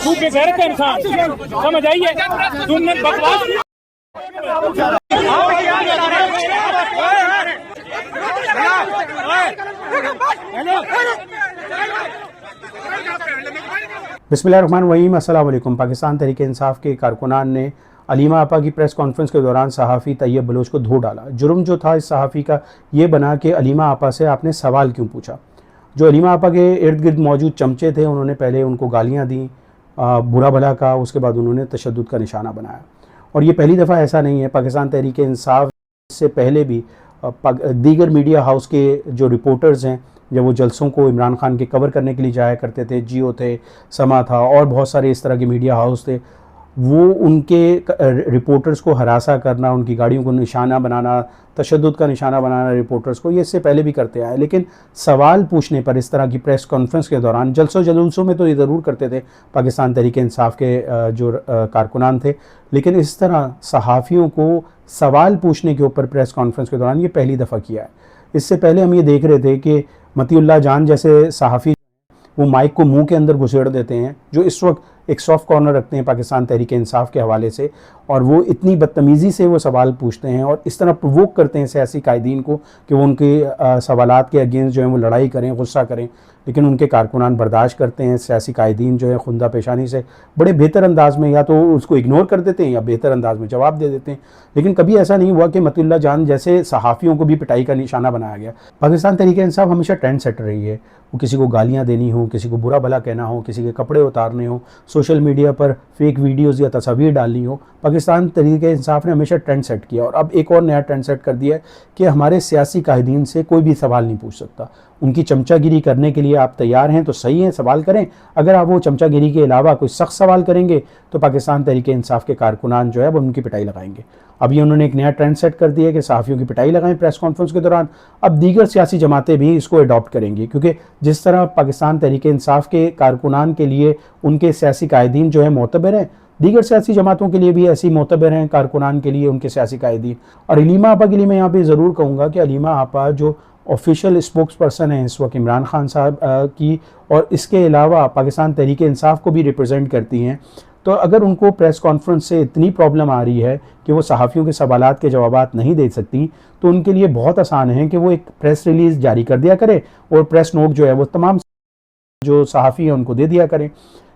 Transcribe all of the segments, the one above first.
सूखे गैर का इंसान समझ आइए तुमने बकवास बिस्मिल्लाहिर्रहमानिर्रहीम। अस्सलाम वालेकुम। पाकिस्तान तहरीक इंसाफ के कारकुनान ने अलीमा आपा की प्रेस कॉन्फ्रेंस के दौरान सहाफ़ी तैयब बलोच को धो डाला। जुर्म जो था इस सहाफ़ी का ये बना कि अलीमा आपा से आपने सवाल क्यों पूछा। जो अलीमा आपा के इर्द गिर्द मौजूद चमचे थे उन्होंने पहले उनको गालियाँ दी, बुरा भला कहा, उसके बाद उन्होंने तशद्दुद का निशाना बनाया। और ये पहली दफ़ा ऐसा नहीं है। पाकिस्तान तहरीक इंसाफ से पहले भी दीगर मीडिया हाउस के जो रिपोर्टर्स हैं, जब वो जलसों को इमरान खान के कवर करने के लिए जाया करते थे, जियो थे, समा था और बहुत सारे इस तरह के मीडिया हाउस थे, वो उनके रिपोर्टर्स को हरासा करना, उनकी गाड़ियों को निशाना बनाना, तशद्दुद का निशाना बनाना रिपोर्टर्स को, ये इससे पहले भी करते आए। लेकिन सवाल पूछने पर इस तरह की प्रेस कॉन्फ्रेंस के दौरान जलसों जलूसों में तो ये ज़रूर करते थे पाकिस्तान तहरीक इंसाफ के जो कारकुनान थे, लेकिन इस तरह सहाफ़ियों को सवाल पूछने के ऊपर प्रेस कॉन्फ्रेंस के दौरान ये पहली दफ़ा किया है। इससे पहले हम ये देख रहे थे कि मतीउल्लाह जान जैसे सहाफ़ी वो माइक को मुंह के अंदर घुसेड़ देते हैं, जो इस वक्त एक सॉफ्ट कॉर्नर रखते हैं पाकिस्तान तहरीक इंसाफ के हवाले से, और वो इतनी बदतमीज़ी से वो सवाल पूछते हैं और इस तरह प्रोवोक करते हैं सियासी कायदीन को कि वो उनके सवालात के अगेंस्ट जो है वो लड़ाई करें, गुस्सा करें। लेकिन उनके कारकुनान बर्दाश्त करते हैं। सियासी कायदीन जो है खुंदा पेशानी से बड़े बेहतर अंदाज में या तो उसको इग्नोर कर देते हैं या बेहतर अंदाज में जवाब दे देते हैं। लेकिन कभी ऐसा नहीं हुआ कि मतीउल्लाह जान जैसे सहाफ़ियों को भी पिटाई का निशाना बनाया गया। पाकिस्तान तहरीक इंसाफ हमेशा ट्रेंड सेटर रही है। वो किसी को गालियाँ देनी हो, किसी को बुरा भला कहना हो, किसी के कपड़े उतारने हो, सोशल मीडिया पर फेक वीडियोज़ या तस्वीर डालनी हो, पाकिस्तान तहरीक इंसाफ ने हमेशा ट्रेंड सेट किया। और अब एक और नया ट्रेंड सेट कर दिया है कि हमारे सियासी कायदीन से कोई भी सवाल नहीं पूछ सकता। उनकी चमचागिरी करने के लिए आप तैयार हैं तो सही है, सवाल करें। अगर आप वो चमचागिरी के अलावा कोई सख्त सवाल करेंगे तो पाकिस्तान तहरीक इंसाफ के कारकुनान जो है वो उनकी पिटाई लगाएंगे। अब ये उन्होंने एक नया ट्रेंड सेट कर दिया है कि सहाफ़ियों की पिटाई लगाएं प्रेस कॉन्फ्रेंस के दौरान। अब दीगर सियासी जमातें भी इसको अडॉप्ट करेंगी, क्योंकि जिस तरह पाकिस्तान तहरीक इंसाफ के कारकुनान के लिए उनके सियासी कायदीन जो है मोतबर हैं, दीगर सियासी जमातों के लिए भी ऐसी मोतबर हैं कारकुनान के लिए उनके सियासी कायदीन। और अलीमा आपा के लिए मैं यहाँ पे ज़रूर कहूँगा कि अलीमा आपा जो ऑफिशियल स्पोक्स पर्सन है इस वक्त इमरान खान साहब की, और इसके अलावा पाकिस्तान तहरीक इंसाफ को भी रिप्रेजेंट करती हैं, तो अगर उनको प्रेस कॉन्फ्रेंस से इतनी प्रॉब्लम आ रही है कि वो सहाफ़ियों के सवालात के जवाबात नहीं दे सकती, तो उनके लिए बहुत आसान है कि वो एक प्रेस रिलीज़ जारी कर दिया करें और प्रेस नोट जो है वो तमाम जो सहाफ़ी हैं उनको दे दिया करें।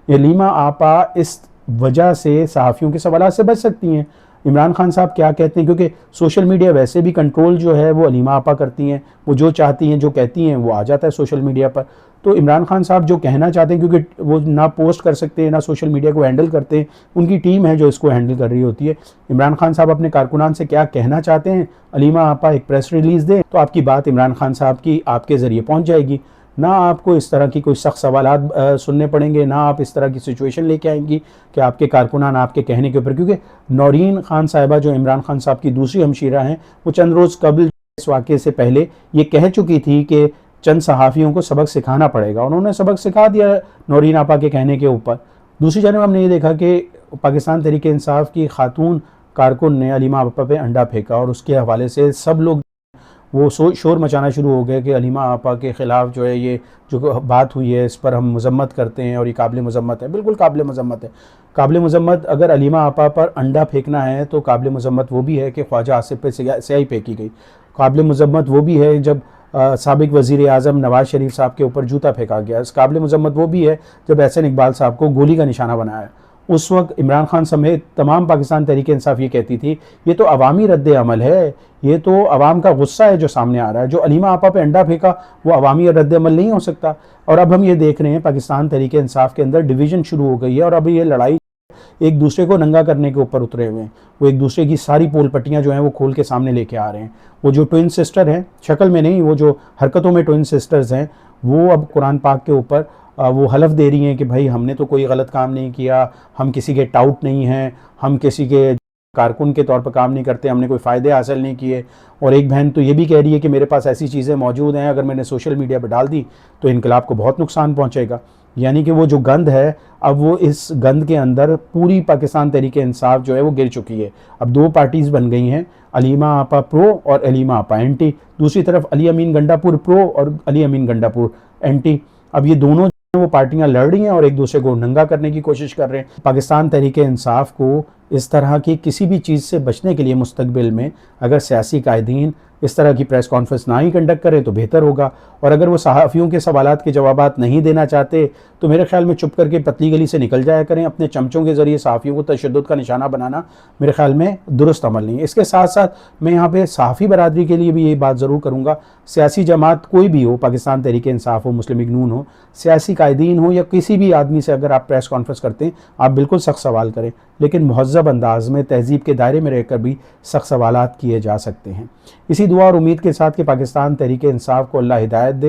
अलीमा आपा इस वजह से सहाफ़ियों के सवालात से बच सकती हैं। इमरान खान साहब क्या कहते हैं, क्योंकि सोशल मीडिया वैसे भी कंट्रोल जो है वो अलीमा आपा करती हैं, वो जो चाहती हैं, जो कहती हैं वो आ जाता है सोशल मीडिया पर। तो इमरान खान साहब जो कहना चाहते हैं, क्योंकि वो ना पोस्ट कर सकते हैं ना सोशल मीडिया को हैंडल करते हैं, उनकी टीम है जो इसको हैंडल कर रही होती है। इमरान खान साहब अपने कारकुनान से क्या कहना चाहते हैं, अलीमा आपा एक प्रेस रिलीज़ दें तो आपकी बात इमरान खान साहब की आपके ज़रिए पहुँच जाएगी। ना आपको इस तरह की कोई सख्त सवालात सुनने पड़ेंगे, ना आप इस तरह की सिचुएशन लेके आएंगी कि आपके कारकुनान आपके कहने के ऊपर, क्योंकि नौरीन खान साहिबा जो इमरान खान साहब की दूसरी हमशीरा हैं, वो चंद रोज़ कबल इस वाक़े से पहले ये कह चुकी थी कि चंद सहाफ़ियों को सबक सिखाना पड़ेगा। उन्होंने सबक सिखा दिया नौरीन आपा के कहने के ऊपर। दूसरी जानब हमने ये देखा कि पाकिस्तान तहरीक इंसाफ की खातून कारकुन ने अलीमा आपा पे अंडा फेंका और उसके हवाले से सब लोग वो शोर मचाना शुरू हो गए कि अलीमा आपा के ख़िलाफ़ जो है ये जो बात हुई है इस पर हम मज़म्मत करते हैं और ये काबिल मज़म्मत है। बिल्कुल काबिल मज़म्मत है। काबिल मज़म्मत अगर अलीमा आपा पर अंडा फेंकना है तो काबिल मज़म्मत वो भी है कि ख्वाजा आसिफ पे स्याही फेंकी गई। काबिल मज़म्मत वो भी है जब साबिक़ वज़ीर आज़म नवाज़ शरीफ साहब के ऊपर जूता फेंका गया। काबिल मज़म्मत वो भी है जब एहसन इकबाल साहब को गोली का निशाना बनाया। उस वक्त इमरान खान समेत तमाम पाकिस्तान तहरीक इंसाफ ये कहती थी ये तो अवामी रद्द अमल है, ये तो अवाम का गुस्सा है जो सामने आ रहा है। जो अलीमा आपा पे अंडा फेंका वो अवामी रद्द अमल नहीं हो सकता। और अब हम ये देख रहे हैं पाकिस्तान तहरीक इंसाफ के अंदर डिवीज़न शुरू हो गई है और अब ये लड़ाई एक दूसरे को नंगा करने के ऊपर उतरे हुए हैं। वो एक दूसरे की सारी पोल पट्टियाँ जो हैं वो खोल के सामने लेके आ रहे हैं। वो जो ट्विन सिस्टर हैं, शक्ल में नहीं, वो जो हरकतों में ट्विन सिस्टर्स हैं, वो अब कुरान पाक के ऊपर वो हलफ दे रही हैं कि भाई हमने तो कोई गलत काम नहीं किया, हम किसी के टाउट नहीं हैं, हम किसी के कारकुन के तौर पर काम नहीं करते, हमने कोई फ़ायदे हासिल नहीं किए। और एक बहन तो ये भी कह रही है कि मेरे पास ऐसी चीज़ें मौजूद हैं, अगर मैंने सोशल मीडिया पर डाल दी तो इनकलाब को बहुत नुकसान पहुँचेगा। यानी कि वो जो गंद है, अब वो इस गंद के अंदर पूरी पाकिस्तान तहरीक इंसाफ जो है वो गिर चुकी है। अब दो पार्टीज़ बन गई हैं, अलीमा आपा प्रो और अलीमा आपा एंटी। दूसरी तरफ अली अमीन गंडापुर प्रो और अली अमीन गंडापुर एंटी। अब ये दोनों वो पार्टियां लड़ रही हैं और एक दूसरे को नंगा करने की कोशिश कर रहे हैं। पाकिस्तान तहरीक इंसाफ को इस तरह की किसी भी चीज़ से बचने के लिए मुस्तकबिल में अगर सियासी कायदीन इस तरह की प्रेस कॉन्फ्रेंस ना ही कंडक्ट करें तो बेहतर होगा। और अगर वो सहाफ़ियों के सवालात के जवाबात नहीं देना चाहते तो मेरे ख्याल में चुप करके पतली गली से निकल जाया करें। अपने चमचों के ज़रिए सहाफ़ियों को तशद्दुद का निशाना बनाना मेरे ख्याल में दुरुस्त अमल नहीं है। इसके साथ साथ मैं यहाँ पे सहाफ़ी बरादरी के लिए भी यही बात ज़रूर करूँगा, सियासी जमात कोई भी हो, पाकिस्तान तहरीक इंसाफ हो, मुस्लिम लीग नून हो, सियासी कायदीन हो या किसी भी आदमी से अगर आप प्रेस कॉन्फ्रेंस करते हैं आप बिल्कुल सख्त सवाल करें, लेकिन महज़्ज़ब अंदाज में तहज़ीब के दायरे में रहकर भी सख्त सवालात किए जा सकते हैं। इसी दुआ और उम्मीद के साथ कि पाकिस्तान तहरीक इंसाफ को अल्लाह हिदायत दे।